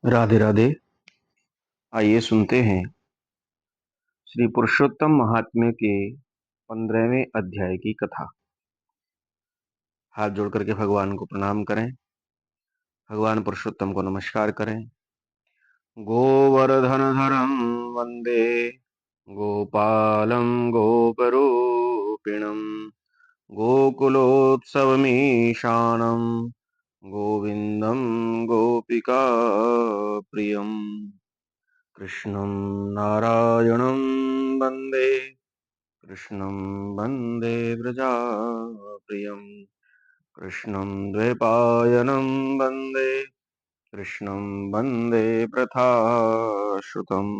राधे राधे। आइए सुनते हैं श्री पुरुषोत्तम महात्म्य के 15वें अध्याय की कथा। हाथ जोड़ करके भगवान को प्रणाम करें। भगवान पुरुषोत्तम को नमस्कार करें। गोवर्धनधरं वंदे गोपालं गोपरूपिणं गोकुलोत्सवमीशानं गोविंदं गोपिका प्रियम् कृष्णं नारायणं वन्दे कृष्णं वन्दे व्रजाप्रियं कृष्णं द्वैपायनं वन्दे कृष्णं वन्दे प्रथाश्रुतम्।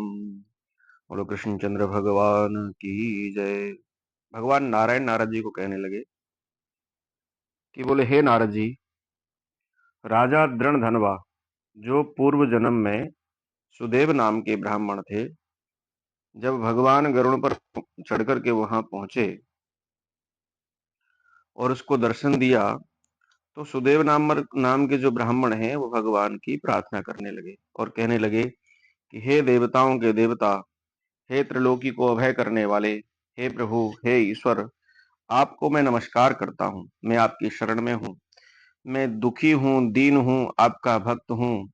बोलो कृष्णचंद्र भगवान की जय। भगवान नारायण नारद जी को कहने लगे कि बोले, हे नारद जी, राजा दृणधनवा जो पूर्व जन्म में सुदेव नाम के ब्राह्मण थे, जब भगवान गरुड़ पर चढ़ करके वहां पहुंचे और उसको दर्शन दिया, तो सुदेव नाम के जो ब्राह्मण हैं वो भगवान की प्रार्थना करने लगे और कहने लगे कि हे देवताओं के देवता, हे त्रिलोकी को अभय करने वाले, हे प्रभु, हे ईश्वर, आपको मैं नमस्कार करता हूँ। मैं आपकी शरण में हूँ। मैं दुखी हूँ, दीन हूँ, आपका भक्त हूँ।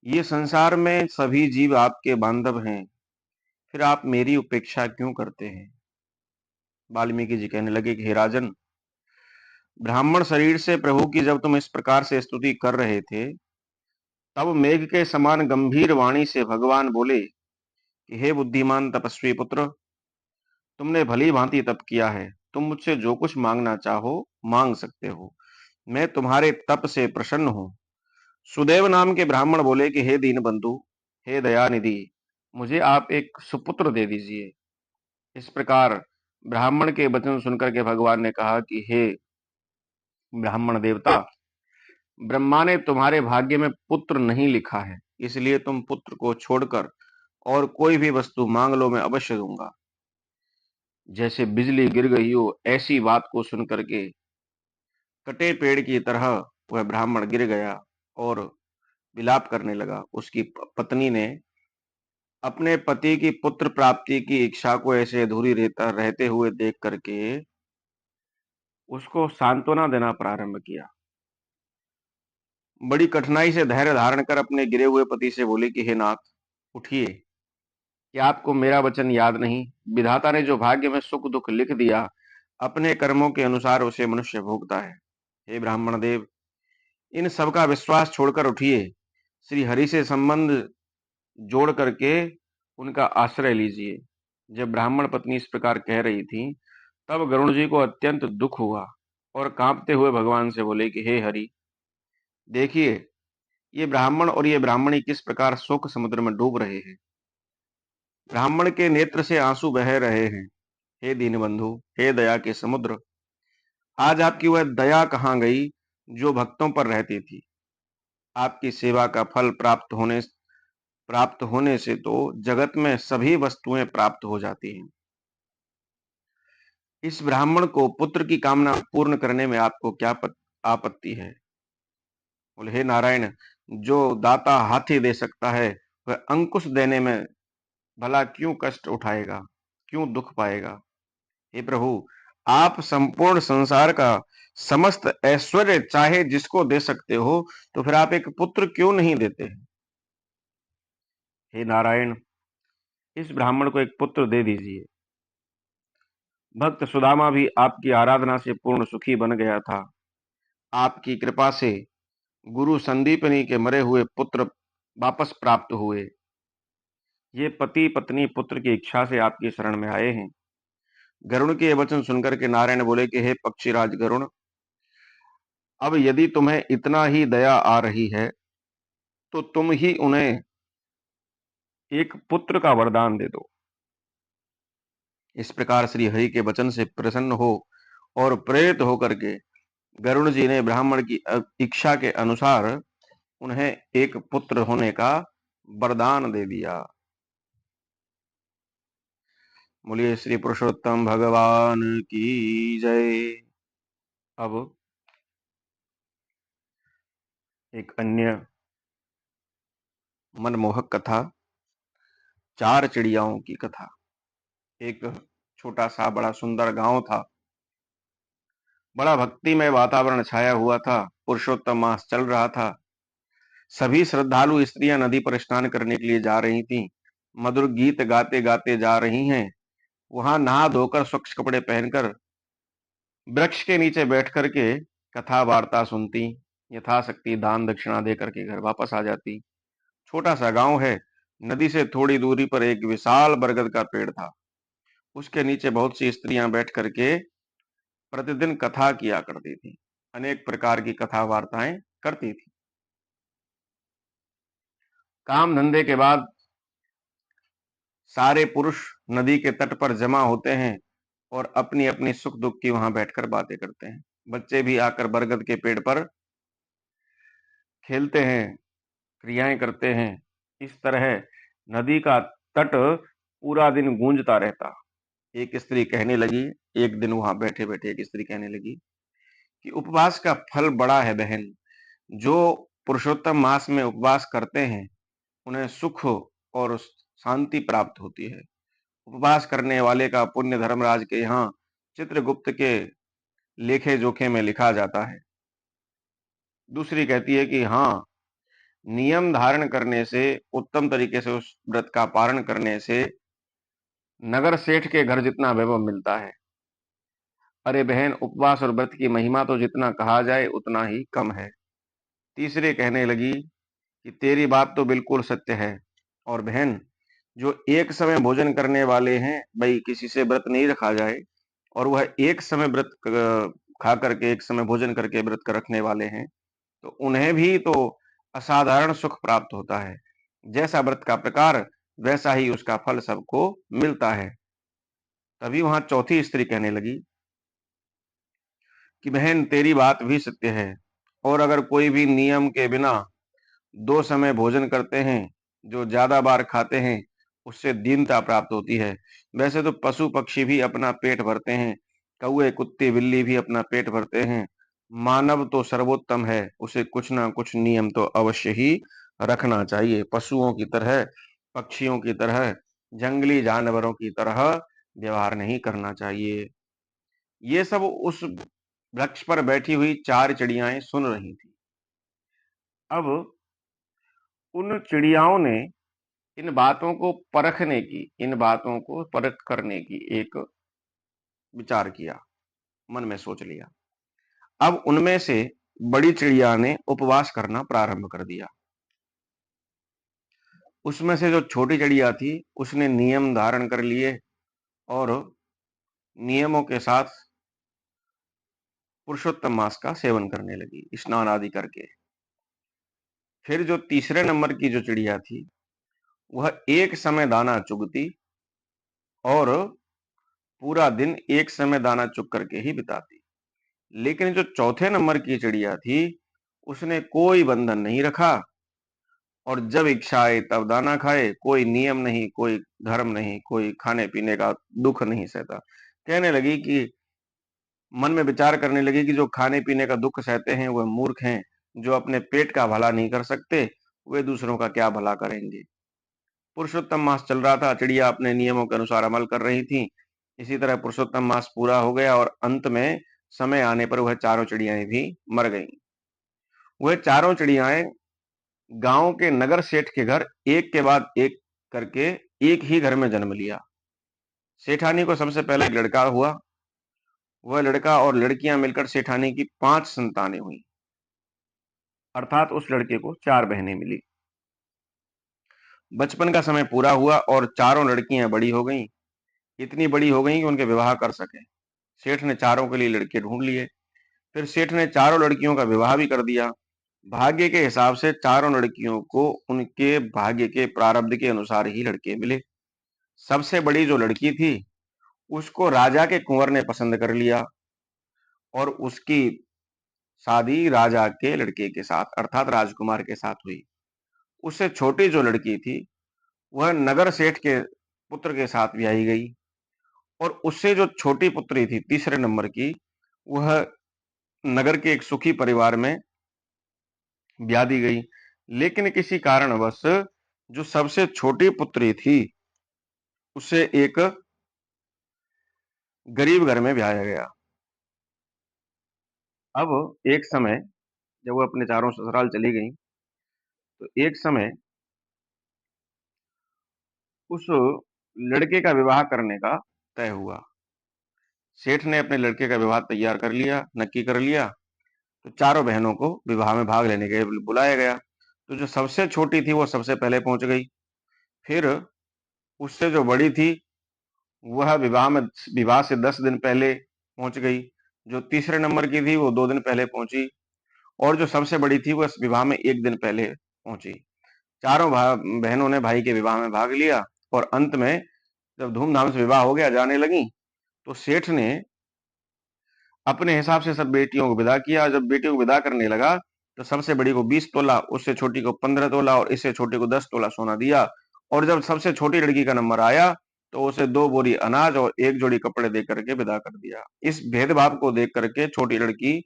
ये संसार में सभी जीव आपके बांधव हैं, फिर आप मेरी उपेक्षा क्यों करते हैं? वाल्मीकि जी कहने लगे कि हे राजन, ब्राह्मण शरीर से प्रभु की जब तुम इस प्रकार से स्तुति कर रहे थे, तब मेघ के समान गंभीर वाणी से भगवान बोले कि हे बुद्धिमान तपस्वी पुत्र, तुमने भली भांति तप किया है। तुम मुझसे जो कुछ मांगना चाहो मांग सकते हो। मैं तुम्हारे तप से प्रसन्न हूँ। सुदेव नाम के ब्राह्मण बोले कि हे दीन बंधु, हे दयानिधि, मुझे आप एक सुपुत्र दे दीजिए। इस प्रकार ब्राह्मण के वचन सुनकर के भगवान ने कहा कि हे ब्राह्मण देवता, ब्रह्मा ने तुम्हारे भाग्य में पुत्र नहीं लिखा है, इसलिए तुम पुत्र को छोड़कर और कोई भी वस्तु मांग लो, मैं अवश्य दूंगा। जैसे बिजली गिर गई हो, ऐसी बात को सुनकर के कटे पेड़ की तरह वह ब्राह्मण गिर गया और विलाप करने लगा। उसकी पत्नी ने अपने पति की पुत्र प्राप्ति की इच्छा को ऐसे अधूरी रहते हुए देख करके उसको सांत्वना देना प्रारंभ किया। बड़ी कठिनाई से धैर्य धारण कर अपने गिरे हुए पति से बोले कि हे नाथ, उठिए। क्या आपको मेरा वचन याद नहीं? विधाता ने जो भाग्य में सुख दुख लिख दिया, अपने कर्मों के अनुसार उसे मनुष्य भोगता है। हे ब्राह्मण देव, इन सब का विश्वास छोड़कर उठिए। श्री हरि से संबंध जोड़ करके उनका आश्रय लीजिए। जब ब्राह्मण पत्नी इस प्रकार कह रही थी, तब गरुण जी को अत्यंत दुख हुआ और कांपते हुए भगवान से बोले कि हे हरि, देखिए, ये ब्राह्मण और ये ब्राह्मणी किस प्रकार शोक समुद्र में डूब रहे हैं। ब्राह्मण के नेत्र से आंसू बह रहे हैं। हे दीनबंधु, हे दया के समुद्र, आज आपकी वह दया कहाँ गई जो भक्तों पर रहती थी? आपकी सेवा का फल प्राप्त होने से तो जगत में सभी वस्तुएं प्राप्त हो जाती हैं। इस ब्राह्मण को पुत्र की कामना पूर्ण करने में आपको क्या आपत्ति है? बोले, हे नारायण, जो दाता हाथी दे सकता है, वह अंकुश देने में भला क्यों कष्ट उठाएगा, क्यों दुख पाएगा? हे प्रभु, आप संपूर्ण संसार का समस्त ऐश्वर्य चाहे जिसको दे सकते हो, तो फिर आप एक पुत्र क्यों नहीं देते? हे नारायण, इस ब्राह्मण को एक पुत्र दे दीजिए। भक्त सुदामा भी आपकी आराधना से पूर्ण सुखी बन गया था। आपकी कृपा से गुरु संदीपनी के मरे हुए पुत्र वापस प्राप्त हुए। ये पति पत्नी पुत्र की इच्छा से आपकी शरण में आए हैं। गरुण के वचन सुनकर के नारायण बोले कि हे पक्षीराज गरुण, अब यदि तुम्हें इतना ही दया आ रही है, तो तुम ही उन्हें एक पुत्र का वरदान दे दो। इस प्रकार श्री हरि के वचन से प्रसन्न हो और प्रेरित होकर के गरुण जी ने ब्राह्मण की इच्छा के अनुसार उन्हें एक पुत्र होने का वरदान दे दिया। बोलिए श्री पुरुषोत्तम भगवान की जय। अब एक अन्य मनमोहक कथा, चार चिड़ियाओं की कथा। एक छोटा सा बड़ा सुंदर गांव था। बड़ा भक्तिमय वातावरण छाया हुआ था। पुरुषोत्तम मास चल रहा था। सभी श्रद्धालु स्त्रियां नदी पर स्नान करने के लिए जा रही थीं। मधुर गीत गाते गाते जा रही हैं। वहां नहा धोकर स्वच्छ कपड़े पहनकर वृक्ष के नीचे बैठ करके कथा वार्ता सुनती, यथाशक्ति दान दक्षिणा दे करके घर वापस आ जाती। छोटा सा गांव है। नदी से थोड़ी दूरी पर एक विशाल बरगद का पेड़ था। उसके नीचे बहुत सी स्त्रियां बैठ करके प्रतिदिन कथा किया करती थी। अनेक प्रकार की कथा वार्ताएं करती थी। काम धंधे के बाद सारे पुरुष नदी के तट पर जमा होते हैं और अपनी अपनी सुख दुख की वहां बैठकर बातें करते हैं। बच्चे भी आकर बरगद के पेड़ पर खेलते हैं, क्रियाएं करते हैं। इस तरह नदी का तट पूरा दिन गूंजता रहता। एक स्त्री कहने लगी, एक दिन वहां बैठे बैठे एक स्त्री कहने लगी कि उपवास का फल बड़ा है बहन। जो पुरुषोत्तम मास में उपवास करते हैं उन्हें सुख और शांति प्राप्त होती है। उपवास करने वाले का पुण्य धर्मराज के यहाँ चित्रगुप्त के लेखे जोखे में लिखा जाता है। दूसरी कहती है कि हाँ, नियम धारण करने से, उत्तम तरीके से उस व्रत का पालन करने से नगर सेठ के घर जितना वैभव मिलता है। अरे बहन, उपवास और व्रत की महिमा तो जितना कहा जाए उतना ही कम है। तीसरी कहने लगी कि तेरी बात तो बिल्कुल सत्य है। और बहन, जो एक समय भोजन करने वाले हैं, भाई किसी से व्रत नहीं रखा जाए और वह एक समय व्रत खा करके, एक समय भोजन करके व्रत कर रखने वाले हैं, तो उन्हें भी तो असाधारण सुख प्राप्त होता है। जैसा व्रत का प्रकार वैसा ही उसका फल सबको मिलता है। तभी वहां चौथी स्त्री कहने लगी कि बहन, तेरी बात भी सत्य है। और अगर कोई भी नियम के बिना दो समय भोजन करते हैं, जो ज्यादा बार खाते हैं, उससे दीनता प्राप्त होती है। वैसे तो पशु पक्षी भी अपना पेट भरते हैं, कौए कुत्ते बिल्ली भी अपना पेट भरते हैं। मानव तो सर्वोत्तम है, उसे कुछ ना कुछ नियम तो अवश्य ही रखना चाहिए। पशुओं की तरह, पक्षियों की तरह, जंगली जानवरों की तरह व्यवहार नहीं करना चाहिए। ये सब उस वृक्ष पर बैठी हुई चार चिड़ियाएं सुन रही थी। अब उन चिड़ियाओं ने इन बातों को परख करने की एक विचार किया, मन में सोच लिया। अब उनमें से बड़ी चिड़िया ने उपवास करना प्रारंभ कर दिया। उसमें से जो छोटी चिड़िया थी, उसने नियम धारण कर लिए और नियमों के साथ पुरुषोत्तम मास का सेवन करने लगी, स्नान आदि करके। फिर जो तीसरे नंबर की जो चिड़िया थी, वह एक समय दाना चुगती और पूरा दिन एक समय दाना चुग करके ही बिताती। लेकिन जो चौथे नंबर की चिड़िया थी, उसने कोई बंधन नहीं रखा और जब इच्छा आए तब दाना खाए। कोई नियम नहीं, कोई धर्म नहीं, कोई खाने पीने का दुख नहीं सहता। कहने लगी कि मन में विचार करने लगी कि जो खाने पीने का दुख सहते हैं वह मूर्ख हैं। जो अपने पेट का भला नहीं कर सकते, वे दूसरों का क्या भला करेंगे। पुरुषोत्तम मास चल रहा था। चिड़िया अपने नियमों के अनुसार अमल कर रही थी। इसी तरह पुरुषोत्तम मास पूरा हो गया और अंत में समय आने पर वह चारों चिड़ियाएं भी मर गईं। वह चारों चिड़ियाएं गांव के नगर सेठ के घर एक के बाद एक करके एक ही घर में जन्म लिया। सेठानी को सबसे पहले एक लड़का हुआ। वह लड़का और लड़कियां मिलकर सेठानी की 5 संतानें हुई। अर्थात उस लड़के को 4 बहनें मिली। बचपन का समय पूरा हुआ और चारों लड़कियां बड़ी हो गईं। इतनी बड़ी हो गईं कि उनके विवाह कर सके। सेठ ने चारों के लिए लड़के ढूंढ लिए। फिर सेठ ने चारों लड़कियों का विवाह भी कर दिया। भाग्य के हिसाब से चारों लड़कियों को उनके भाग्य के प्रारब्ध के अनुसार ही लड़के मिले। सबसे बड़ी जो लड़की थी, उसको राजा के कुंवर ने पसंद कर लिया और उसकी शादी राजा के लड़के के साथ अर्थात राजकुमार के साथ हुई। उससे छोटी जो लड़की थी, वह नगर सेठ के पुत्र के साथ ब्याही गई और उससे जो छोटी पुत्री थी तीसरे नंबर की, वह नगर के एक सुखी परिवार में ब्याह दी गई। लेकिन किसी कारणवश जो सबसे छोटी पुत्री थी उसे एक गरीब घर में ब्याया गया। अब एक समय जब वो अपने चारों ससुराल चली गई, तो एक समय उस लड़के का विवाह करने का तय हुआ। सेठ ने अपने लड़के का विवाह तैयार कर लिया, नक्की कर लिया। तो चारों बहनों को विवाह में भाग लेने के लिए बुलाया गया। तो जो सबसे छोटी थी वो सबसे पहले पहुंच गई। फिर उससे जो बड़ी थी वह विवाह से 10 दिन पहले पहुंच गई। जो तीसरे नंबर की थी वो 2 दिन पहले पहुंची, और जो सबसे बड़ी थी वह विवाह में 1 दिन पहले पहुंची। चारों बहनों ने भाई के विवाह में भाग लिया, और अंत में जब धूमधाम से विवाह हो गया, जाने लगी, तो सेठ ने अपने हिसाब से सब बेटियों को विदा किया। जब बेटियों को विदा करने लगा, तो सबसे बड़ी को 20 तोला, उससे छोटी को 15 तोला और इससे छोटी को 10 तोला सोना दिया। और जब सबसे छोटी लड़की का नंबर आया, तो उसे 2 बोरी अनाज और 1 जोड़ी कपड़े दे करके विदा कर दिया। इस भेदभाव को देख करके छोटी लड़की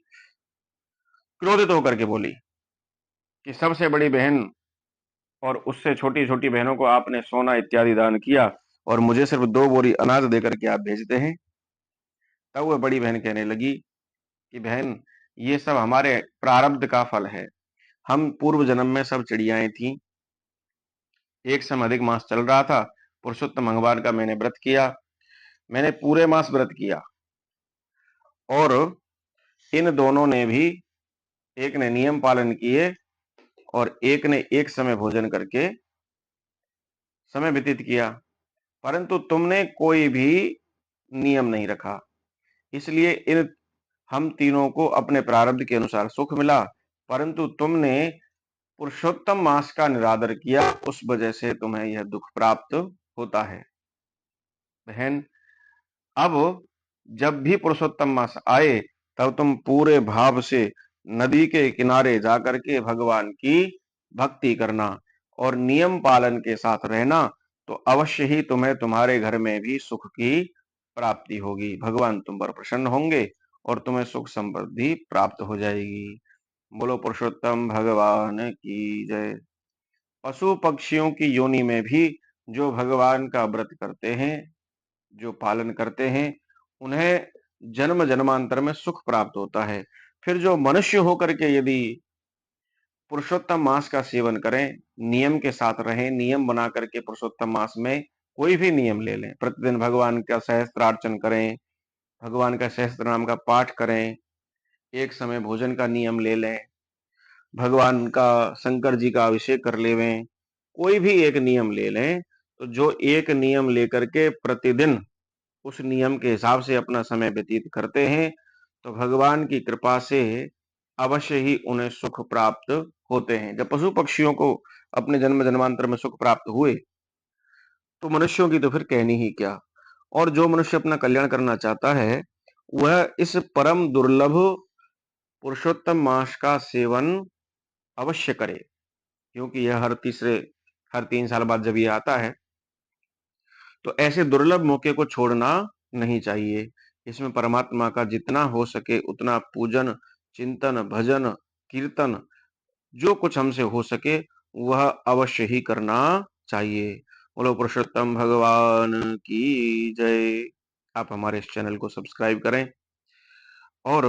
क्रोधित होकर के बोली कि सबसे बड़ी बहन और उससे छोटी छोटी बहनों को आपने सोना इत्यादि दान किया, और मुझे सिर्फ 2 बोरी अनाज दे करके आप भेजते हैं। तब वह बड़ी बहन कहने लगी कि बहन, ये सब हमारे प्रारब्ध का फल है। हम पूर्व जन्म में सब चिड़ियाएं थी। एक समय अधिक मास चल रहा था, पुरुषोत्तम भगवान का मैंने व्रत किया। मैंने पूरे मास व्रत किया, और इन दोनों ने भी, एक ने नियम पालन किए और एक ने एक समय भोजन करके समय व्यतीत किया, परंतु तुमने कोई भी नियम नहीं रखा। इसलिए इन हम तीनों को अपने प्रारब्ध के अनुसार सुख मिला, परंतु तुमने पुरुषोत्तम मास का निरादर किया, उस वजह से तुम्हें यह दुख प्राप्त होता है। बहन, अब जब भी पुरुषोत्तम मास आए, तब तुम पूरे भाव से नदी के किनारे जाकर के भगवान की भक्ति करना और नियम पालन के साथ रहना, तो अवश्य ही तुम्हें तुम्हारे घर में भी सुख की प्राप्ति होगी। भगवान तुम पर प्रसन्न होंगे और तुम्हें सुख समृद्धि प्राप्त हो जाएगी। बोलो पुरुषोत्तम भगवान की जय। पशु पक्षियों की योनि में भी जो भगवान का व्रत करते हैं, जो पालन करते हैं, उन्हें जन्म जन्मांतर में सुख प्राप्त होता है। फिर जो मनुष्य होकर के यदि पुरुषोत्तम मास का सेवन करें, नियम के साथ रहें, नियम बना करके पुरुषोत्तम मास में कोई भी नियम ले लें, प्रतिदिन भगवान का सहस्त्रार्चन करें, भगवान का सहस्त्र नाम का पाठ करें, एक समय भोजन का नियम ले लें, भगवान का शंकर जी का अभिषेक कर लेवें, कोई भी एक नियम ले लें, तो जो एक नियम लेकर के प्रतिदिन उस नियम के हिसाब से अपना समय व्यतीत करते हैं, तो भगवान की कृपा से अवश्य ही उन्हें सुख प्राप्त होते हैं। जब पशु पक्षियों को अपने जन्म जन्मांतर में सुख प्राप्त हुए, तो मनुष्यों की तो फिर कहनी ही क्या। और जो मनुष्य अपना कल्याण करना चाहता है, वह इस परम दुर्लभ पुरुषोत्तम मास का सेवन अवश्य करे, क्योंकि यह हर 3 साल बाद जब ये आता है, तो ऐसे दुर्लभ मौके को छोड़ना नहीं चाहिए। इसमें परमात्मा का जितना हो सके उतना पूजन, चिंतन, भजन, कीर्तन, जो कुछ हमसे हो सके वह अवश्य ही करना चाहिए। बोलो पुरुषोत्तम भगवान की जय। आप हमारे इस चैनल को सब्सक्राइब करें और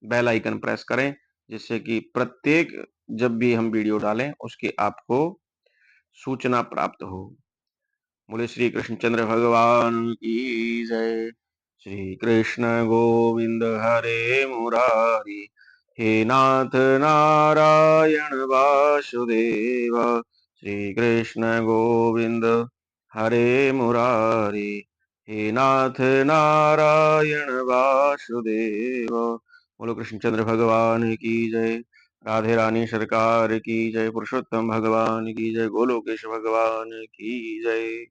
बेल आइकन प्रेस करें, जिससे कि प्रत्येक जब भी हम वीडियो डालें उसकी आपको सूचना प्राप्त हो। बोले श्री कृष्णचंद्र भगवान की जय। श्री कृष्ण गोविंद हरे मुरारी, हे नाथ नारायण वासुदेव। श्री कृष्ण गोविंद हरे मुरारी, हे नाथ नारायण वासुदेव। बोलो कृष्णचंद्र भगवान की जय। राधे रानी सरकार की जय। पुरुषोत्तम भगवान की जय। गोलोकेश भगवान की जय।